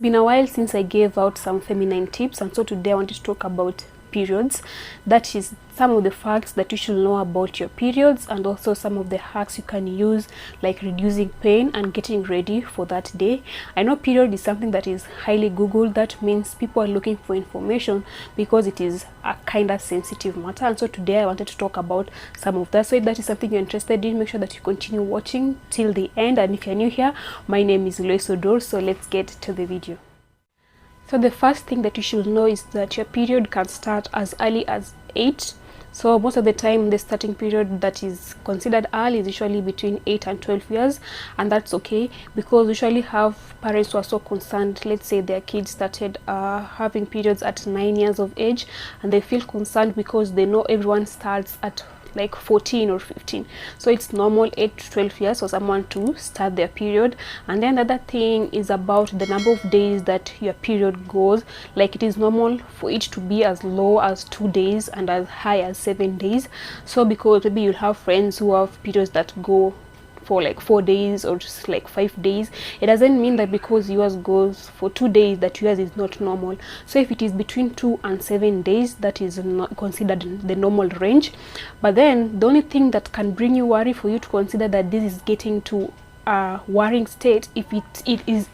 Been a while since I gave out some feminine tips, and so today I want to talk about periods. That is some of the facts that you should know about your periods, and also some of the hacks you can use, like reducing pain and getting ready for that day. I know period is something that is highly googled. That means people are looking for information because it is a kind of sensitive matter, and so today I wanted to talk about some of that. So if that is something you're interested in, make sure that you continue watching till the end. And if you're new here, my name is Lois Odor, so let's get to the video. So the first thing that you should know is that your period can start as early as 8. So most of the time the starting period that is considered early is usually between 8 and 12 years, and that's okay because we usually have parents who are so concerned. Let's say their kids started having periods at 9 years of age, and they feel concerned because they know everyone starts at like 14 or 15. So it's normal 8 to 12 years for someone to start their period. And then the other thing is about the number of days that your period goes. Like it is normal for it to be as low as 2 days and as high as 7 days. So because maybe you'll have friends who have periods that go for like 4 days or just like 5 days, it doesn't mean that because yours goes for 2 days that yours is not normal. So if it is between 2 and 7 days, that is not considered the normal range. But then the only thing that can bring you worry for you to consider that this is getting to a worrying state if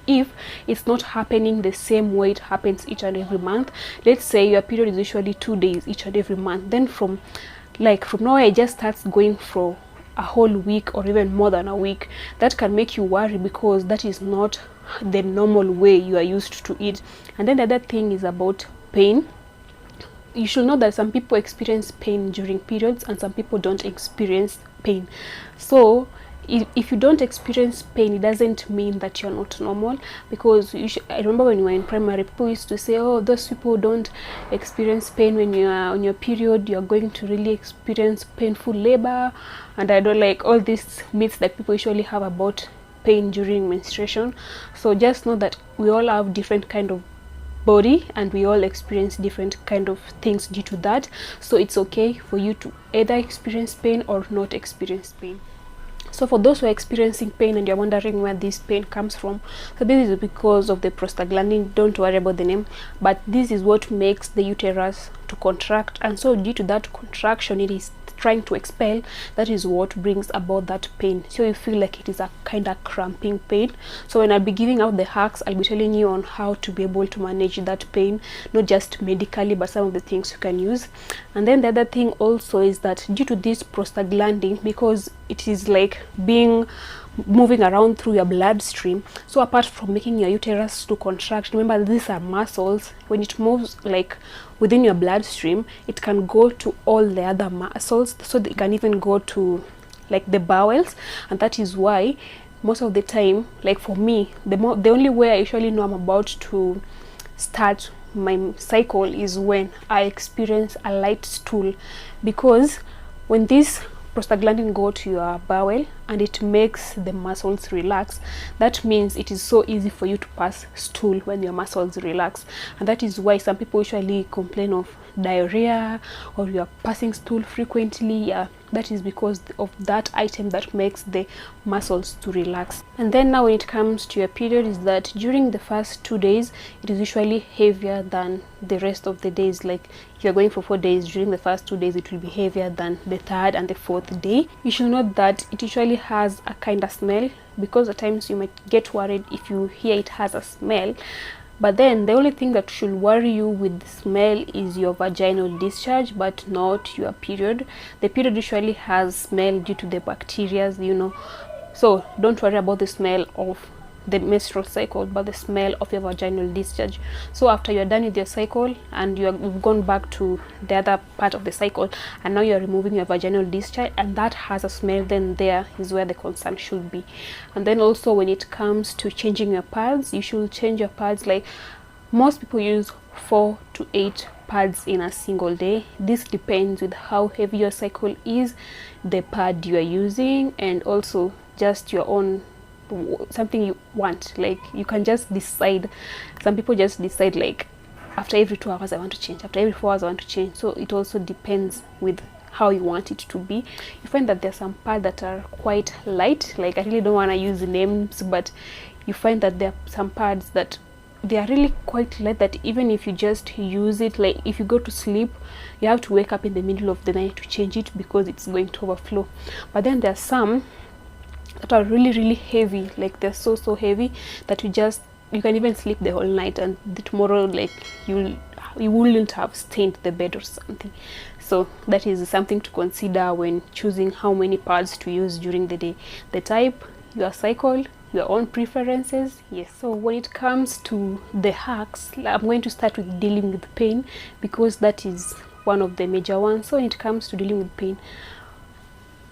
if it's not happening the same way it happens each and every month. Let's say your period is usually 2 days each and every month, then from nowhere it just starts going for a whole week or even more than a week. That can make you worry because that is not the normal way you are used to it. And then the other thing is about pain. You should know that some people experience pain during periods and some people don't experience pain. So if you don't experience pain, it doesn't mean that you're not normal, because I remember when you were in primary, people used to say, oh, those people don't experience pain when you are on your period, you're going to really experience painful labor. And I don't like all these myths that people usually have about pain during menstruation. So just know that we all have different kind of body and we all experience different kind of things due to that. So it's okay for you to either experience pain or not experience pain. So for those who are experiencing pain and you're wondering where this pain comes from, so this is because of the prostaglandin. Don't worry about the name, but this is what makes the uterus to contract, and so due to that contraction it is trying to expel. That is what brings about that pain. So you feel like it is a kind of cramping pain. So when I'll be giving out the hacks, I'll be telling you on how to be able to manage that pain, not just medically but some of the things you can use. And then the other thing also is that due to this prostaglandin, because it is like moving around through your bloodstream, so apart from making your uterus to contract, remember these are muscles. When it moves like within your bloodstream, it can go to all the other muscles, so it can even go to like the bowels. And that is why most of the time, like for me, the only way I usually know I'm about to start my cycle is when I experience a light stool, because when this prostaglandin go to your bowel and it makes the muscles relax, that means it is so easy for you to pass stool when your muscles relax. And that is why some people usually complain of diarrhea or you are passing stool frequently. Yeah, that is because of that item that makes the muscles to relax. And then now when it comes to your period, is that during the first 2 days it is usually heavier than the rest of the days. Like if you're going for 4 days, during the first 2 days it will be heavier than the third and the fourth day. You should note that it usually has a kind of smell, because at times you might get worried if you hear it has a smell. But then the only thing that should worry you with the smell is your vaginal discharge, but not your period. The period usually has smell due to the bacteria, you know. So don't worry about the smell of the menstrual cycle, but the smell of your vaginal discharge. So after you're done with your cycle and you've gone back to the other part of the cycle, and now you're removing your vaginal discharge and that has a smell, then there is where the concern should be. And then also when it comes to changing your pads, you should change your pads. Like most people use 4 to 8 pads in a single day. This depends with how heavy your cycle is, the pad you are using, and also just your own something you want. Like you can just decide. Some people just decide like after every 2 hours I want to change, after every 4 hours I want to change. So it also depends with how you want it to be. You find that there's some pads that are quite light. Like I really don't want to use names, but you find that there are some pads that they are really quite light that even if you just use it, like if you go to sleep, you have to wake up in the middle of the night to change it because it's going to overflow. But then there are some that are really heavy, like they're so heavy that you can even sleep the whole night, and tomorrow like you wouldn't have stained the bed or something. So that is something to consider when choosing how many pads to use during the day. The type, your cycle, your own preferences. Yes, so when it comes to the hacks, I'm going to start with dealing with pain because that is one of the major ones. So when it comes to dealing with pain,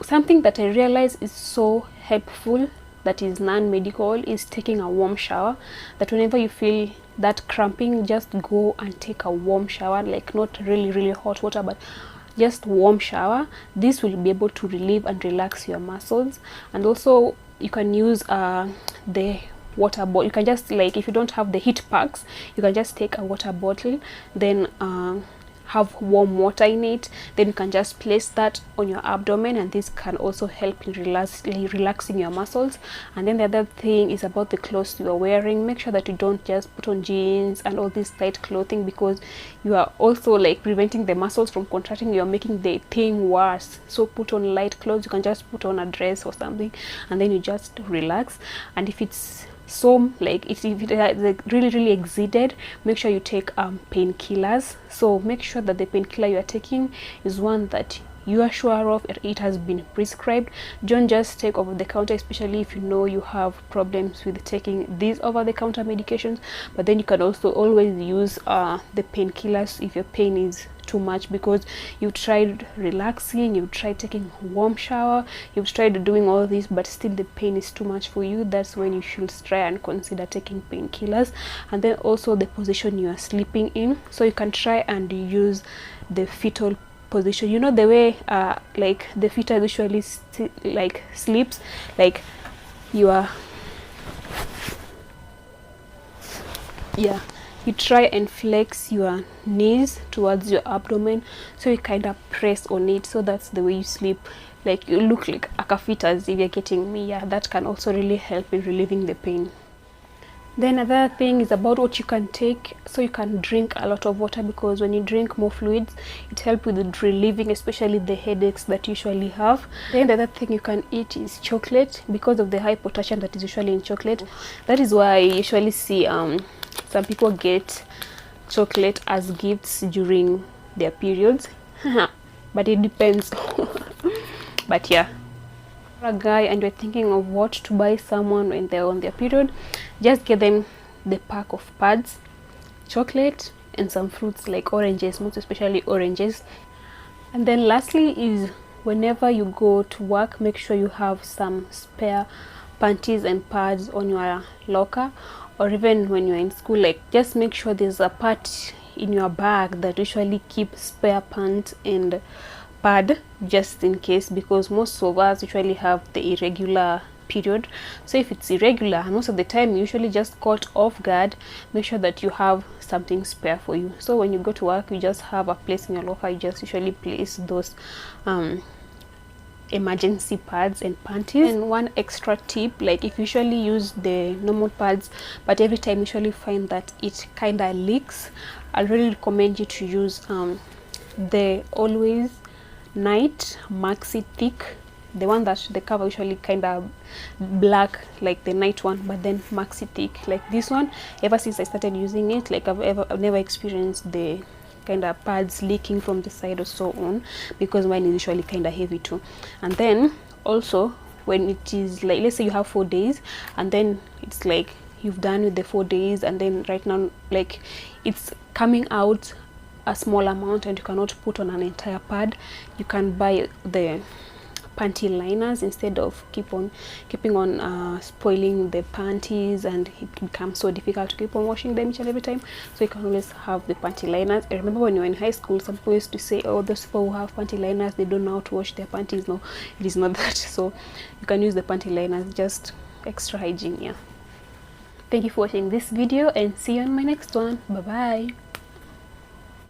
something that I realize is so helpful, that is non-medical, is taking a warm shower. That whenever you feel that cramping, just go and take a warm shower, like not really hot water, but just warm shower. This will be able to relieve and relax your muscles. And also you can use the water bottle. You can just, like, if you don't have the heat packs, you can just take a water bottle, then have warm water in it, then you can just place that on your abdomen, and this can also help in relaxing your muscles. And then the other thing is about the clothes you are wearing. Make sure that you don't just put on jeans and all this tight clothing, because you are also like preventing the muscles from contracting. You are making the thing worse. So put on light clothes. You can just put on a dress or something, and then you just relax. And if it's so like if it has really exceeded, make sure you take painkillers. So make sure that the painkiller you are taking is one that you are sure of, it has been prescribed. Don't just take over the counter, especially if you know you have problems with taking these over the counter medications. But then you can also always use the painkillers if your pain is too much, because you've tried relaxing, you've tried taking a warm shower, you've tried doing all this, but still the pain is too much for you. That's when you should try and consider taking painkillers. And then also the position you are sleeping in, so you can try and use the fetal position. You know the way like the fetus usually like sleeps, like you are, yeah, you try and flex your knees towards your abdomen, so you kind of press on it. So that's the way you sleep, like you look like a fetus, if you're getting me. Yeah, that can also really help in relieving the pain. Then another thing is about what you can take. So you can drink a lot of water, because when you drink more fluids, it helps with relieving especially the headaches that you usually have. Then the other thing you can eat is chocolate, because of the high potassium that is usually in chocolate. That is why I usually see some people get chocolate as gifts during their periods. But it depends. But yeah, a guy and you're thinking of what to buy someone when they're on their period, just get them the pack of pads, chocolate, and some fruits like oranges, most especially oranges. And then lastly is, whenever you go to work, make sure you have some spare panties and pads on your locker, or even when you're in school, like just make sure there's a part in your bag that usually keeps spare pants and pad, just in case, because most of us usually have the irregular period. So if it's irregular, most of the time you usually just caught off guard, make sure that you have something spare for you. So when you go to work, you just have a place in your locker, you just usually place those emergency pads and panties. And one extra tip, like if you usually use the normal pads, but every time you usually find that it kind of leaks, I really recommend you to use the Always Night Maxi Thick, the one that the cover usually kind of black like the night one, but then Maxi Thick like this one. Ever since I started using it, like I've never experienced the kind of pads leaking from the side or so on, because mine is usually kind of heavy too. And then also when it is like, let's say you have 4 days, and then it's like you've done with the 4 days, and then right now like it's coming out a small amount and you cannot put on an entire pad, you can buy the panty liners instead of keeping on spoiling the panties, and it becomes so difficult to keep on washing them each and every time. So you can always have the panty liners. I remember when you were in high school, some people used to say, oh, those people who have panty liners, they don't know how to wash their panties. No, it is not that. So you can use the panty liners, just extra hygiene. Yeah, thank you for watching this video, and see you on my next one. Bye bye.